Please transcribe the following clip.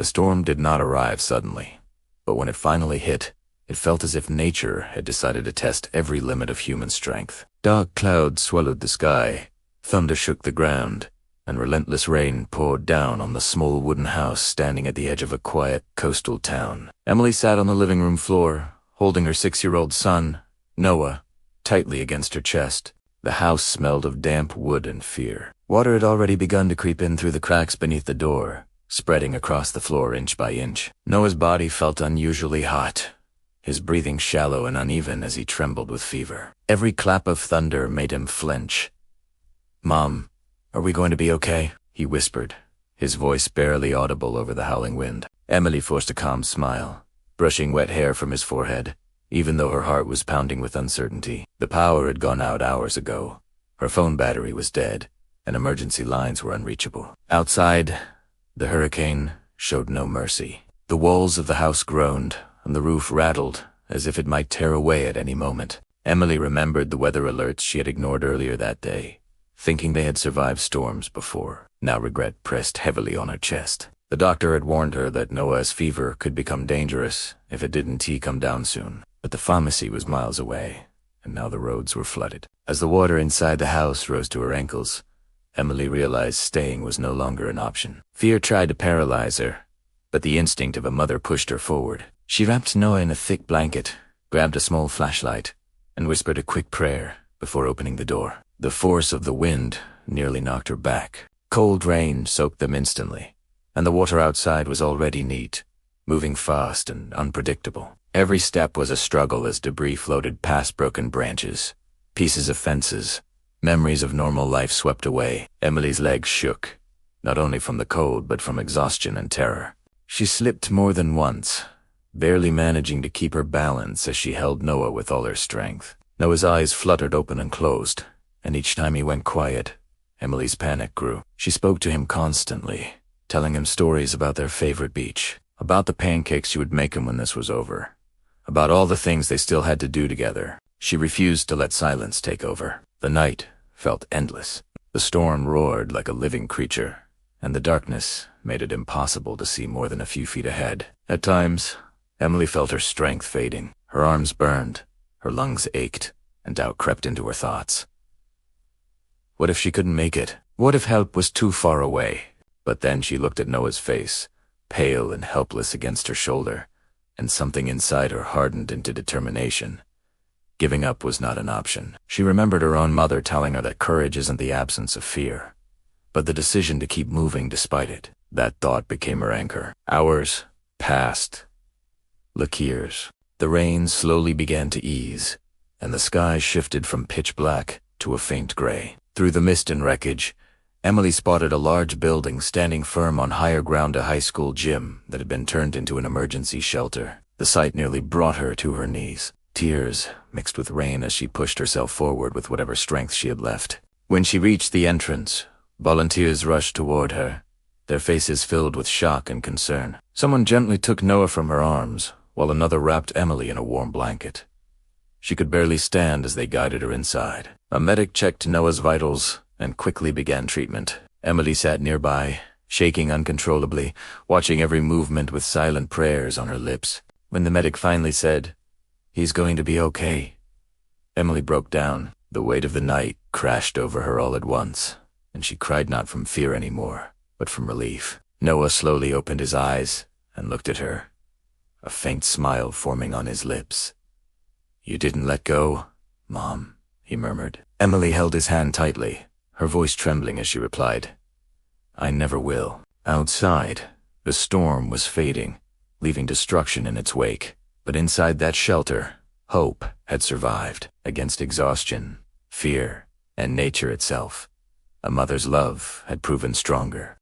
The storm did not arrive suddenly, but when it finally hit, it felt as if nature had decided to test every limit of human strength. Dark clouds swallowed the sky, thunder shook the ground, and relentless rain poured down on the small wooden house standing at the edge of a quiet coastal town. Emily sat on the living room floor, holding her 6-year-old son, Noah, tightly against her chest. The house smelled of damp wood and fear. Water had already begun to creep in through the cracks beneath the door, spreading across the floor inch by inch. Noah's body felt unusually hot, his breathing shallow and uneven as he trembled with fever. Every clap of thunder made him flinch. "Mom, are we going to be okay?" he whispered, his voice barely audible over the howling wind. Emily forced a calm smile, brushing wet hair from his forehead, even though her heart was pounding with uncertainty. The power had gone out hours ago. Her phone battery was dead, and emergency lines were unreachable. Outside, the hurricane showed no mercy. The walls of the house groaned, and the roof rattled, as if it might tear away at any moment. Emily remembered the weather alerts she had ignored earlier that day, thinking they had survived storms before. Now regret pressed heavily on her chest. The doctor had warned her that Noah's fever could become dangerous if it didn't come down soon. But the pharmacy was miles away, and now the roads were flooded. As the water inside the house rose to her ankles, Emily realized staying was no longer an option. Fear tried to paralyze her, but the instinct of a mother pushed her forward. She wrapped Noah in a thick blanket, grabbed a small flashlight, and whispered a quick prayer before opening the door. The force of the wind nearly knocked her back. Cold rain soaked them instantly, and the water outside was already neat, moving fast and unpredictable. Every step was a struggle as debris floated past broken branches, pieces of fences, memories of normal life swept away. Emily's legs shook, not only from the cold but from exhaustion and terror. She slipped more than once, barely managing to keep her balance as she held Noah with all her strength. Noah's eyes fluttered open and closed, and each time he went quiet, Emily's panic grew. She spoke to him constantly, telling him stories about their favorite beach, about the pancakes she would make him when this was over, about all the things they still had to do together. She refused to let silence take over. The night felt endless. The storm roared like a living creature, and the darkness made it impossible to see more than a few feet ahead. At times, Emily felt her strength fading. Her arms burned, her lungs ached, and doubt crept into her thoughts. What if she couldn't make it? What if help was too far away? But then she looked at Noah's face, pale and helpless against her shoulder, and something inside her hardened into determination. Giving up was not an option. She remembered her own mother telling her that courage isn't the absence of fear, but the decision to keep moving despite it. That thought became her anchor. Hours passed, like years. The rain slowly began to ease, and the sky shifted from pitch black to a faint gray. Through the mist and wreckage, Emily spotted a large building standing firm on higher ground, a high school gym that had been turned into an emergency shelter. The sight nearly brought her to her knees. Tears mixed with rain as she pushed herself forward with whatever strength she had left. When she reached the entrance, volunteers rushed toward her, their faces filled with shock and concern. Someone gently took Noah from her arms, while another wrapped Emily in a warm blanket. She could barely stand as they guided her inside. A medic checked Noah's vitals and quickly began treatment. Emily sat nearby, shaking uncontrollably, watching every movement with silent prayers on her lips. When the medic finally said, "He's going to be okay," Emily broke down. The weight of the night crashed over her all at once, and she cried not from fear anymore, but from relief. Noah slowly opened his eyes and looked at her, a faint smile forming on his lips. "You didn't let go, Mom," he murmured. Emily held his hand tightly, her voice trembling as she replied, "I never will." Outside, the storm was fading, leaving destruction in its wake. But inside that shelter, hope had survived. Against exhaustion, fear, and nature itself, a mother's love had proven stronger.